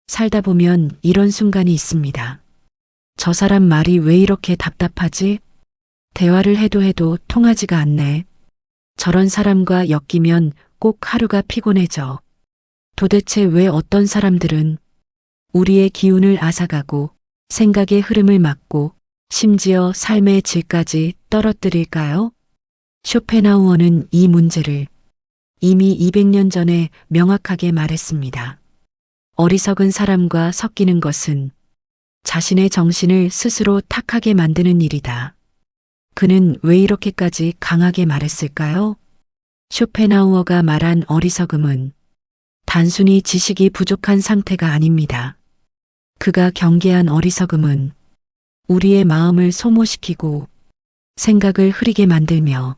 살다 보면 이런 순간이 있습니다. 저 사람 말이 왜 이렇게 답답하지? 대화를 해도 통하지가 않네. 저런 사람과 엮이면 꼭 하루가 피곤해져. 도대체 왜 어떤 사람들은 우리의 기운을 앗아가고 생각의 흐름을 막고 심지어 삶의 질까지 떨어뜨릴까요? 쇼펜하우어는 이 문제를 이미 200년 전에 명확하게 말했습니다. 어리석은 사람과 섞이는 것은 자신의 정신을 스스로 탁하게 만드는 일이다. 그는 왜 이렇게까지 강하게 말했을까요? 쇼펜하우어가 말한 어리석음은 단순히 지식이 부족한 상태가 아닙니다. 그가 경계한 어리석음은 우리의 마음을 소모시키고 생각을 흐리게 만들며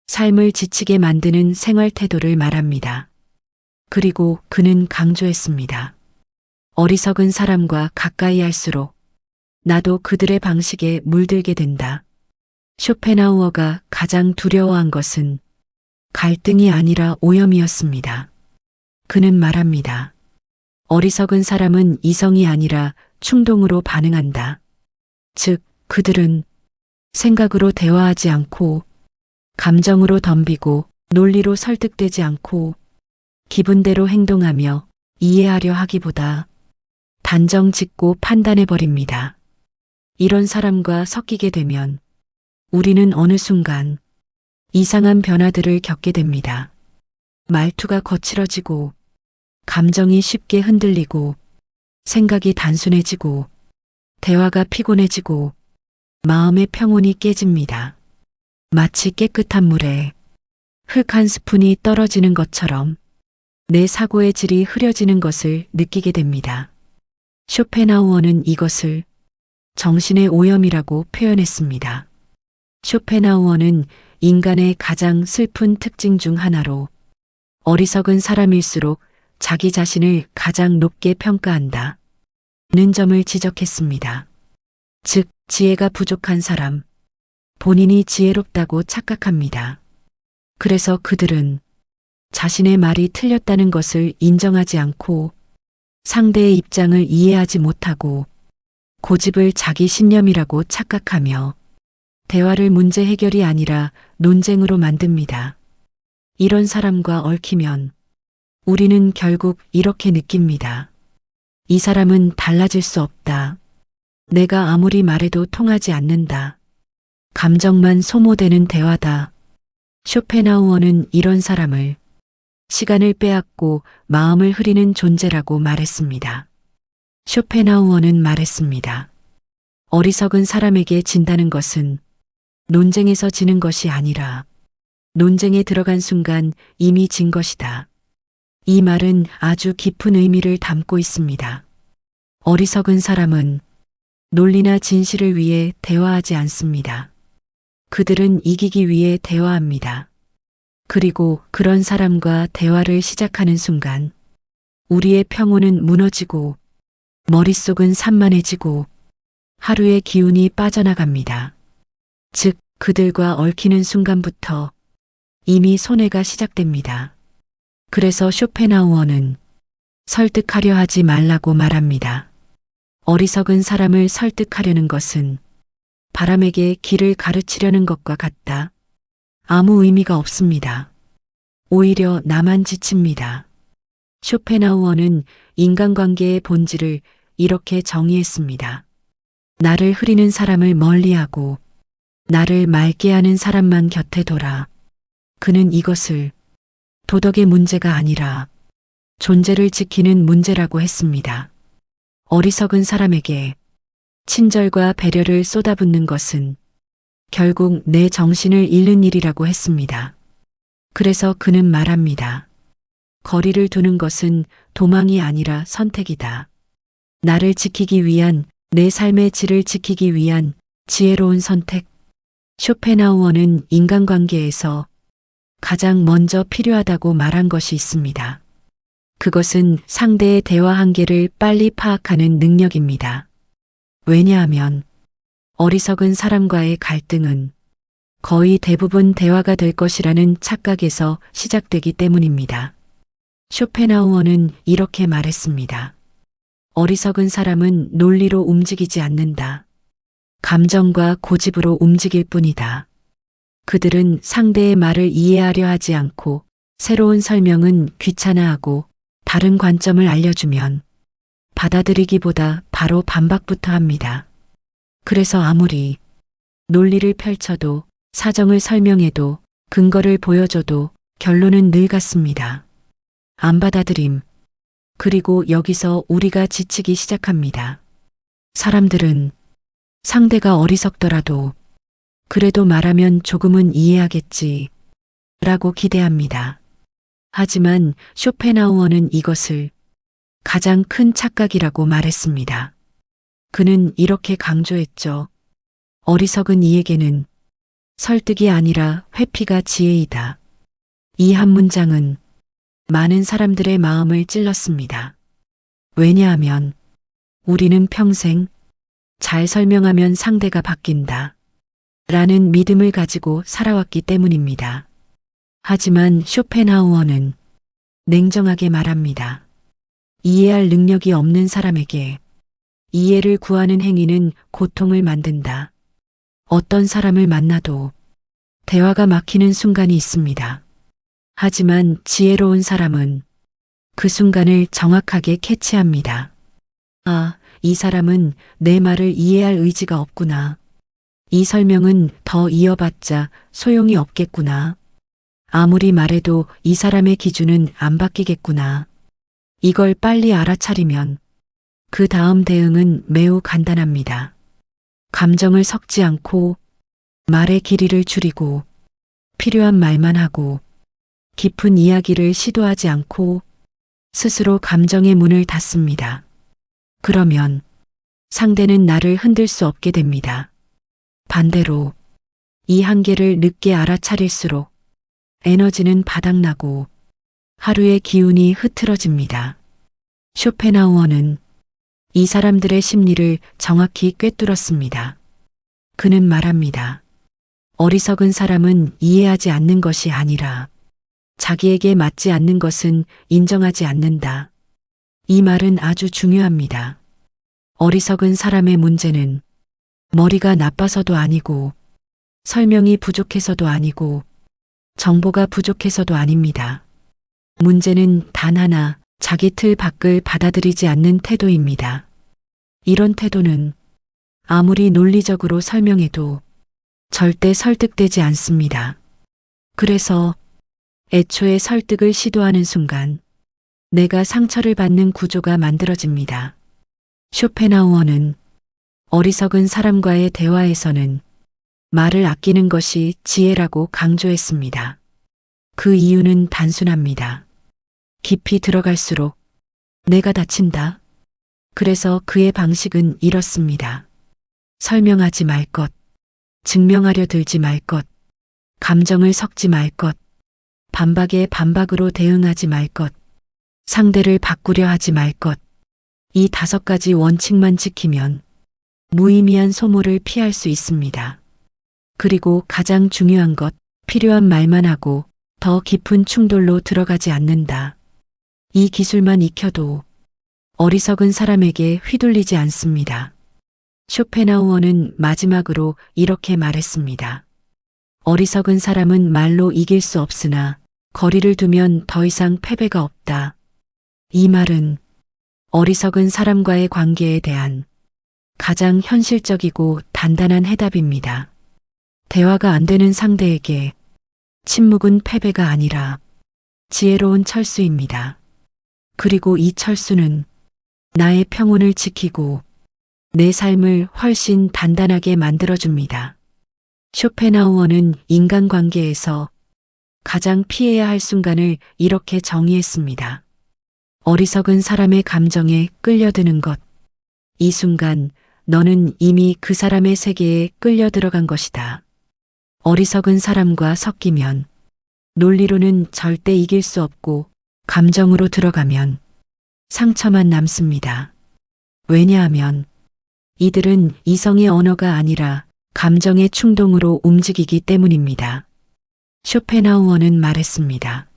삶을 지치게 만드는 생활 태도를 말합니다. 그리고 그는 강조했습니다. 어리석은 사람과 가까이 할수록 나도 그들의 방식에 물들게 된다. 쇼펜하우어가 가장 두려워한 것은 갈등이 아니라 오염이었습니다. 그는 말합니다. 어리석은 사람은 이성이 아니라 충동으로 반응한다. 즉, 그들은 생각으로 대화하지 않고 감정으로 덤비고 논리로 설득되지 않고 기분대로 행동하며 이해하려 하기보다 단정 짓고 판단해버립니다. 이런 사람과 섞이게 되면 우리는 어느 순간 이상한 변화들을 겪게 됩니다. 말투가 거칠어지고 감정이 쉽게 흔들리고 생각이 단순해지고 대화가 피곤해지고 마음의 평온이 깨집니다. 마치 깨끗한 물에 흙 한 스푼이 떨어지는 것처럼 내 사고의 질이 흐려지는 것을 느끼게 됩니다. 쇼펜하우어는 이것을 정신의 오염이라고 표현했습니다. 쇼펜하우어는 인간의 가장 슬픈 특징 중 하나로 어리석은 사람일수록 자기 자신을 가장 높게 평가한다. 는 점을 지적했습니다. 즉, 지혜가 부족한 사람, 본인이 지혜롭다고 착각합니다. 그래서 그들은 자신의 말이 틀렸다는 것을 인정하지 않고 상대의 입장을 이해하지 못하고 고집을 자기 신념이라고 착각하며 대화를 문제 해결이 아니라 논쟁으로 만듭니다. 이런 사람과 얽히면 우리는 결국 이렇게 느낍니다. 이 사람은 달라질 수 없다. 내가 아무리 말해도 통하지 않는다. 감정만 소모되는 대화다. 쇼펜하우어는 이런 사람을 시간을 빼앗고 마음을 흐리는 존재라고 말했습니다. 쇼펜하우어는 말했습니다. 어리석은 사람에게 진다는 것은 논쟁에서 지는 것이 아니라 논쟁에 들어간 순간 이미 진 것이다. 이 말은 아주 깊은 의미를 담고 있습니다. 어리석은 사람은 논리나 진실을 위해 대화하지 않습니다. 그들은 이기기 위해 대화합니다. 그리고 그런 사람과 대화를 시작하는 순간 우리의 평온은 무너지고 머릿속은 산만해지고 하루의 기운이 빠져나갑니다. 즉, 그들과 얽히는 순간부터 이미 손해가 시작됩니다. 그래서 쇼펜하우어는 설득하려 하지 말라고 말합니다. 어리석은 사람을 설득하려는 것은 바람에게 길을 가르치려는 것과 같다. 아무 의미가 없습니다. 오히려 나만 지칩니다. 쇼펜하우어는 인간관계의 본질을 이렇게 정의했습니다. 나를 흐리는 사람을 멀리하고 나를 맑게 하는 사람만 곁에 둬라. 그는 이것을 도덕의 문제가 아니라 존재를 지키는 문제라고 했습니다. 어리석은 사람에게 친절과 배려를 쏟아붓는 것은 결국 내 정신을 잃는 일이라고 했습니다. 그래서 그는 말합니다. 거리를 두는 것은 도망이 아니라 선택이다. 나를 지키기 위한, 내 삶의 질을 지키기 위한 지혜로운 선택. 쇼펜하우어는 인간관계에서 가장 먼저 필요하다고 말한 것이 있습니다. 그것은 상대의 대화 한계를 빨리 파악하는 능력입니다. 왜냐하면 어리석은 사람과의 갈등은 거의 대부분 대화가 될 것이라는 착각에서 시작되기 때문입니다. 쇼펜하우어는 이렇게 말했습니다. 어리석은 사람은 논리로 움직이지 않는다. 감정과 고집으로 움직일 뿐이다. 그들은 상대의 말을 이해하려 하지 않고 새로운 설명은 귀찮아하고 다른 관점을 알려주면 받아들이기보다 바로 반박부터 합니다. 그래서 아무리 논리를 펼쳐도 사정을 설명해도 근거를 보여줘도 결론은 늘 같습니다. 안 받아들임. 그리고 여기서 우리가 지치기 시작합니다. 사람들은 상대가 어리석더라도 그래도 말하면 조금은 이해하겠지 라고 기대합니다. 하지만 쇼펜하우어는 이것을 가장 큰 착각이라고 말했습니다. 그는 이렇게 강조했죠. 어리석은 이에게는 설득이 아니라 회피가 지혜이다. 이 한 문장은 많은 사람들의 마음을 찔렀습니다. 왜냐하면 우리는 평생 잘 설명하면 상대가 바뀐다. 라는 믿음을 가지고 살아왔기 때문입니다. 하지만 쇼펜하우어는 냉정하게 말합니다. 이해할 능력이 없는 사람에게 이해를 구하는 행위는 고통을 만든다. 어떤 사람을 만나도 대화가 막히는 순간이 있습니다. 하지만 지혜로운 사람은 그 순간을 정확하게 캐치합니다. 아, 이 사람은 내 말을 이해할 의지가 없구나. 이 설명은 더 이어봤자 소용이 없겠구나. 아무리 말해도 이 사람의 기준은 안 바뀌겠구나. 이걸 빨리 알아차리면 그 다음 대응은 매우 간단합니다. 감정을 섞지 않고 말의 길이를 줄이고 필요한 말만 하고 깊은 이야기를 시도하지 않고 스스로 감정의 문을 닫습니다. 그러면 상대는 나를 흔들 수 없게 됩니다. 반대로 이 한계를 늦게 알아차릴수록 에너지는 바닥나고 하루의 기운이 흐트러집니다. 쇼펜하우어는 이 사람들의 심리를 정확히 꿰뚫었습니다. 그는 말합니다. 어리석은 사람은 이해하지 않는 것이 아니라 자기에게 맞지 않는 것은 인정하지 않는다. 이 말은 아주 중요합니다. 어리석은 사람의 문제는 머리가 나빠서도 아니고 설명이 부족해서도 아니고 정보가 부족해서도 아닙니다. 문제는 단 하나, 자기 틀 밖을 받아들이지 않는 태도입니다. 이런 태도는 아무리 논리적으로 설명해도 절대 설득되지 않습니다. 그래서 애초에 설득을 시도하는 순간 내가 상처를 받는 구조가 만들어집니다. 쇼펜하우어는 어리석은 사람과의 대화에서는 말을 아끼는 것이 지혜라고 강조했습니다. 그 이유는 단순합니다. 깊이 들어갈수록 내가 다친다. 그래서 그의 방식은 이렇습니다. 설명하지 말 것, 증명하려 들지 말 것, 감정을 섞지 말 것, 반박에 반박으로 대응하지 말 것, 상대를 바꾸려 하지 말 것. 이 5가지 원칙만 지키면 무의미한 소모를 피할 수 있습니다. 그리고 가장 중요한 것, 필요한 말만 하고 더 깊은 충돌로 들어가지 않는다. 이 기술만 익혀도 어리석은 사람에게 휘둘리지 않습니다. 쇼펜하우어는 마지막으로 이렇게 말했습니다. 어리석은 사람은 말로 이길 수 없으나 거리를 두면 더 이상 패배가 없다. 이 말은 어리석은 사람과의 관계에 대한 가장 현실적이고 단단한 해답입니다. 대화가 안 되는 상대에게 침묵은 패배가 아니라 지혜로운 철수입니다. 그리고 이 철수는 나의 평온을 지키고 내 삶을 훨씬 단단하게 만들어줍니다. 쇼펜하우어는 인간관계에서 가장 피해야 할 순간을 이렇게 정의했습니다. 어리석은 사람의 감정에 끌려드는 것. 이 순간 너는 이미 그 사람의 세계에 끌려 들어간 것이다. 어리석은 사람과 섞이면 논리로는 절대 이길 수 없고 감정으로 들어가면 상처만 남습니다. 왜냐하면 이들은 이성의 언어가 아니라 감정의 충동으로 움직이기 때문입니다. 쇼펜하우어는 말했습니다.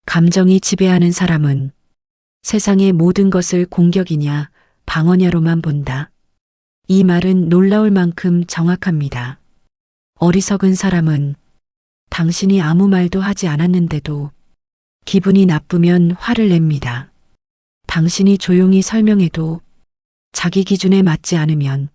감정이 지배하는 사람은 세상의 모든 것을 공격이냐 방언야로만 본다. 이 말은 놀라울 만큼 정확합니다. 어리석은 사람은 당신이 아무 말도 하지 않았는데도 기분이 나쁘면 화를 냅니다. 당신이 조용히 설명해도 자기 기준에 맞지 않으면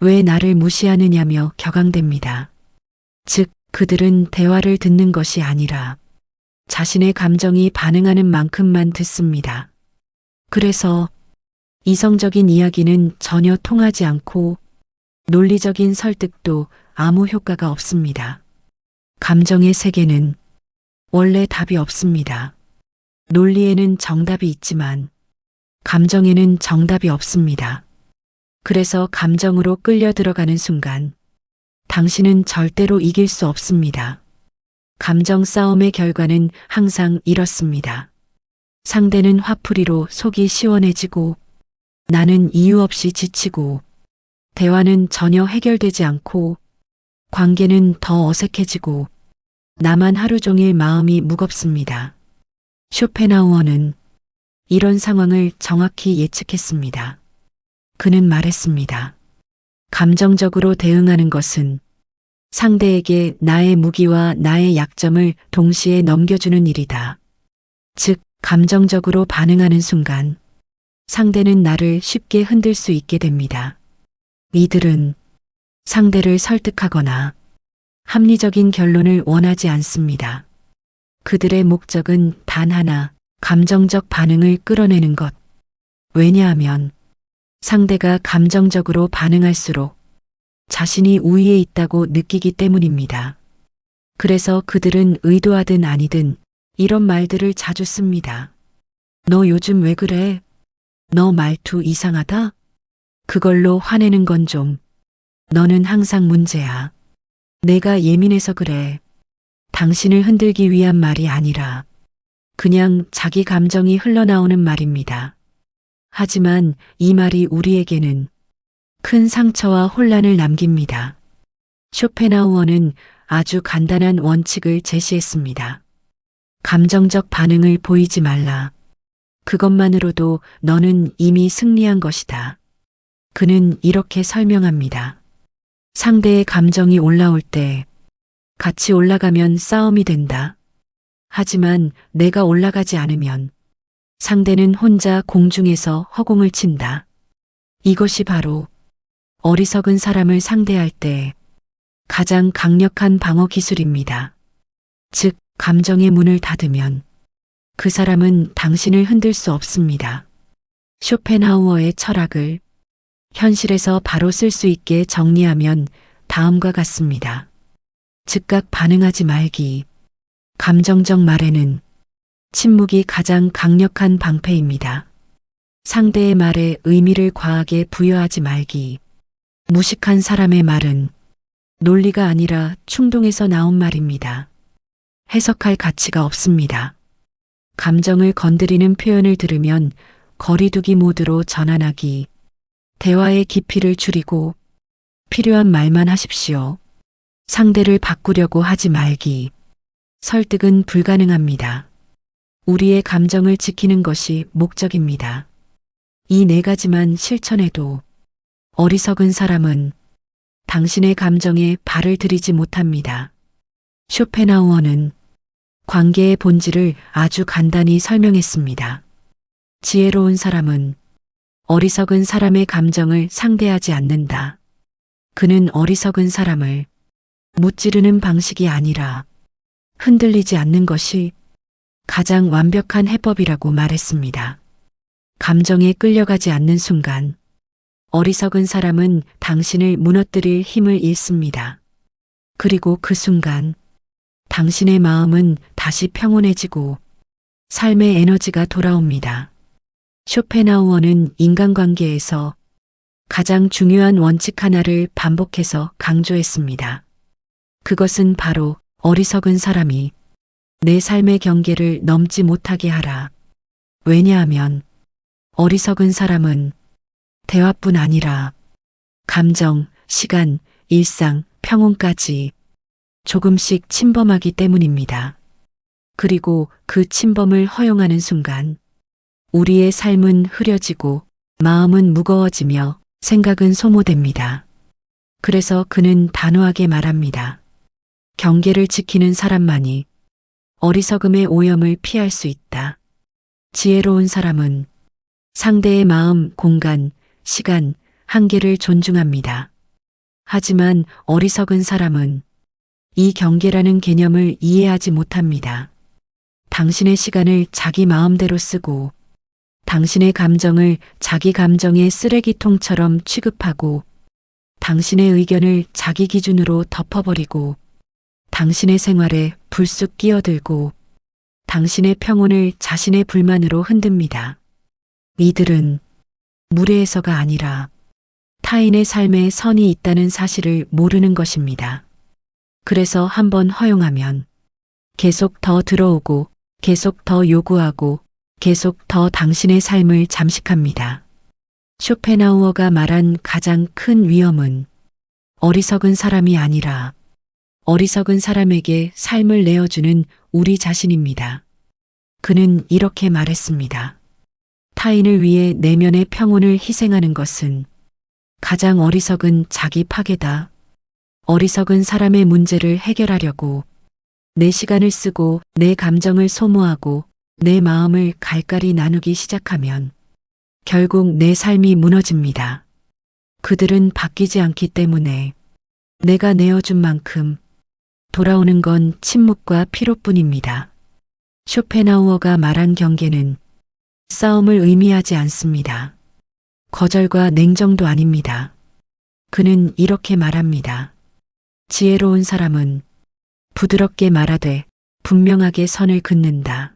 왜 나를 무시하느냐며 격앙됩니다. 즉, 그들은 대화를 듣는 것이 아니라 자신의 감정이 반응하는 만큼만 듣습니다. 그래서 이성적인 이야기는 전혀 통하지 않고 논리적인 설득도 아무 효과가 없습니다. 감정의 세계는 원래 답이 없습니다. 논리에는 정답이 있지만 감정에는 정답이 없습니다. 그래서 감정으로 끌려 들어가는 순간 당신은 절대로 이길 수 없습니다. 감정 싸움의 결과는 항상 이렇습니다. 상대는 화풀이로 속이 시원해지고 나는 이유 없이 지치고 대화는 전혀 해결되지 않고 관계는 더 어색해지고 나만 하루 종일 마음이 무겁습니다. 쇼펜하우어는 이런 상황을 정확히 예측했습니다. 그는 말했습니다. 감정적으로 대응하는 것은 상대에게 나의 무기와 나의 약점을 동시에 넘겨주는 일이다. 즉, 감정적으로 반응하는 순간 상대는 나를 쉽게 흔들 수 있게 됩니다. 이들은 상대를 설득하거나 합리적인 결론을 원하지 않습니다. 그들의 목적은 단 하나, 감정적 반응을 끌어내는 것. 왜냐하면 상대가 감정적으로 반응할수록 자신이 우위에 있다고 느끼기 때문입니다. 그래서 그들은 의도하든 아니든 이런 말들을 자주 씁니다. 너 요즘 왜 그래? 너 말투 이상하다? 그걸로 화내는 건 좀. 너는 항상 문제야. 내가 예민해서 그래. 당신을 흔들기 위한 말이 아니라 그냥 자기 감정이 흘러나오는 말입니다. 하지만 이 말이 우리에게는 큰 상처와 혼란을 남깁니다. 쇼펜하우어는 아주 간단한 원칙을 제시했습니다. 감정적 반응을 보이지 말라. 그것만으로도 너는 이미 승리한 것이다. 그는 이렇게 설명합니다. 상대의 감정이 올라올 때 같이 올라가면 싸움이 된다. 하지만 내가 올라가지 않으면 상대는 혼자 공중에서 허공을 친다. 이것이 바로 어리석은 사람을 상대할 때 가장 강력한 방어 기술입니다. 즉, 감정의 문을 닫으면 그 사람은 당신을 흔들 수 없습니다. 쇼펜하우어의 철학을 현실에서 바로 쓸 수 있게 정리하면 다음과 같습니다. 즉각 반응하지 말기. 감정적 말에는 침묵이 가장 강력한 방패입니다. 상대의 말에 의미를 과하게 부여하지 말기. 무식한 사람의 말은 논리가 아니라 충동에서 나온 말입니다. 해석할 가치가 없습니다. 감정을 건드리는 표현을 들으면 거리두기 모드로 전환하기. 대화의 깊이를 줄이고 필요한 말만 하십시오. 상대를 바꾸려고 하지 말기. 설득은 불가능합니다. 우리의 감정을 지키는 것이 목적입니다. 이 네 가지만 실천해도 어리석은 사람은 당신의 감정에 발을 들이지 못합니다. 쇼펜하우어는 관계의 본질을 아주 간단히 설명했습니다. 지혜로운 사람은 어리석은 사람의 감정을 상대하지 않는다. 그는 어리석은 사람을 무찌르는 방식이 아니라 흔들리지 않는 것이 가장 완벽한 해법이라고 말했습니다. 감정에 끌려가지 않는 순간 어리석은 사람은 당신을 무너뜨릴 힘을 잃습니다. 그리고 그 순간 당신의 마음은 다시 평온해지고 삶의 에너지가 돌아옵니다. 쇼펜하우어는 인간관계에서 가장 중요한 원칙 하나를 반복해서 강조했습니다. 그것은 바로 어리석은 사람이 내 삶의 경계를 넘지 못하게 하라. 왜냐하면 어리석은 사람은 대화뿐 아니라 감정, 시간, 일상, 평온까지 조금씩 침범하기 때문입니다. 그리고 그 침범을 허용하는 순간 우리의 삶은 흐려지고 마음은 무거워지며 생각은 소모됩니다. 그래서 그는 단호하게 말합니다. 경계를 지키는 사람만이 어리석음의 오염을 피할 수 있다. 지혜로운 사람은 상대의 마음, 공간, 시간, 한계를 존중합니다. 하지만 어리석은 사람은 이 경계라는 개념을 이해하지 못합니다. 당신의 시간을 자기 마음대로 쓰고 당신의 감정을 자기 감정의 쓰레기통처럼 취급하고 당신의 의견을 자기 기준으로 덮어버리고 당신의 생활에 불쑥 끼어들고 당신의 평온을 자신의 불만으로 흔듭니다. 이들은 무례해서가 아니라 타인의 삶에 선이 있다는 사실을 모르는 것입니다. 그래서 한번 허용하면 계속 더 들어오고 계속 더 요구하고 계속 더 당신의 삶을 잠식합니다. 쇼펜하우어가 말한 가장 큰 위험은 어리석은 사람이 아니라 어리석은 사람에게 삶을 내어주는 우리 자신입니다. 그는 이렇게 말했습니다. 타인을 위해 내면의 평온을 희생하는 것은 가장 어리석은 자기 파괴다. 어리석은 사람의 문제를 해결하려고 내 시간을 쓰고 내 감정을 소모하고 내 마음을 갈갈이 나누기 시작하면 결국 내 삶이 무너집니다. 그들은 바뀌지 않기 때문에 내가 내어준 만큼 돌아오는 건 침묵과 피로뿐입니다. 쇼펜하우어가 말한 경계는 싸움을 의미하지 않습니다. 거절과 냉정도 아닙니다. 그는 이렇게 말합니다. 지혜로운 사람은 부드럽게 말하되 분명하게 선을 긋는다.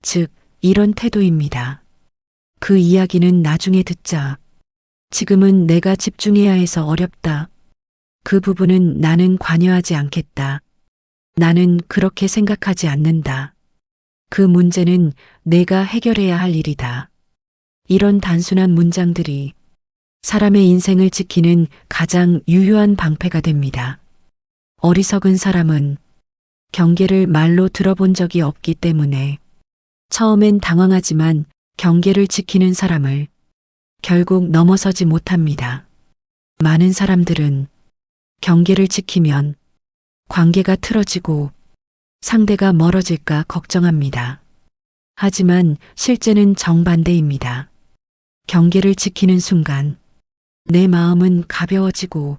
즉, 이런 태도입니다. 그 이야기는 나중에 듣자. 지금은 내가 집중해야 해서 어렵다. 그 부분은 나는 관여하지 않겠다. 나는 그렇게 생각하지 않는다. 그 문제는 내가 해결해야 할 일이다. 이런 단순한 문장들이 사람의 인생을 지키는 가장 유효한 방패가 됩니다. 어리석은 사람은 경계를 말로 들어본 적이 없기 때문에 처음엔 당황하지만 경계를 지키는 사람을 결국 넘어서지 못합니다. 많은 사람들은 경계를 지키면 관계가 틀어지고 상대가 멀어질까 걱정합니다. 하지만 실제는 정반대입니다. 경계를 지키는 순간 내 마음은 가벼워지고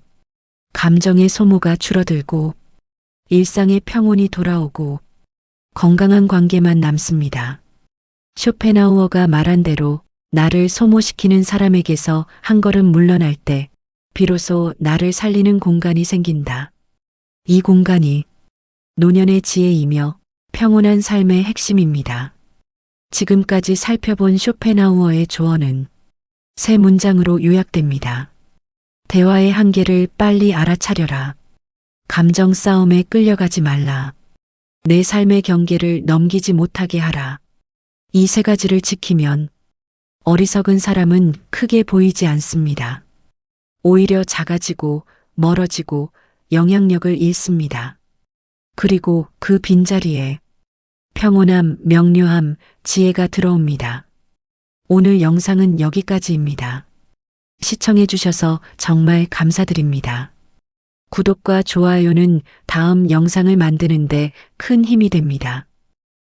감정의 소모가 줄어들고 일상의 평온이 돌아오고 건강한 관계만 남습니다. 쇼펜하우어가 말한 대로 나를 소모시키는 사람에게서 한 걸음 물러날 때 비로소 나를 살리는 공간이 생긴다. 이 공간이 노년의 지혜이며 평온한 삶의 핵심입니다. 지금까지 살펴본 쇼펜하우어의 조언은 세 문장으로 요약됩니다. 대화의 한계를 빨리 알아차려라. 감정 싸움에 끌려가지 말라. 내 삶의 경계를 넘기지 못하게 하라. 이 세 가지를 지키면 어리석은 사람은 크게 보이지 않습니다. 오히려 작아지고 멀어지고 영향력을 잃습니다. 그리고 그 빈자리에 평온함, 명료함, 지혜가 들어옵니다. 오늘 영상은 여기까지입니다. 시청해주셔서 정말 감사드립니다. 구독과 좋아요는 다음 영상을 만드는데 큰 힘이 됩니다.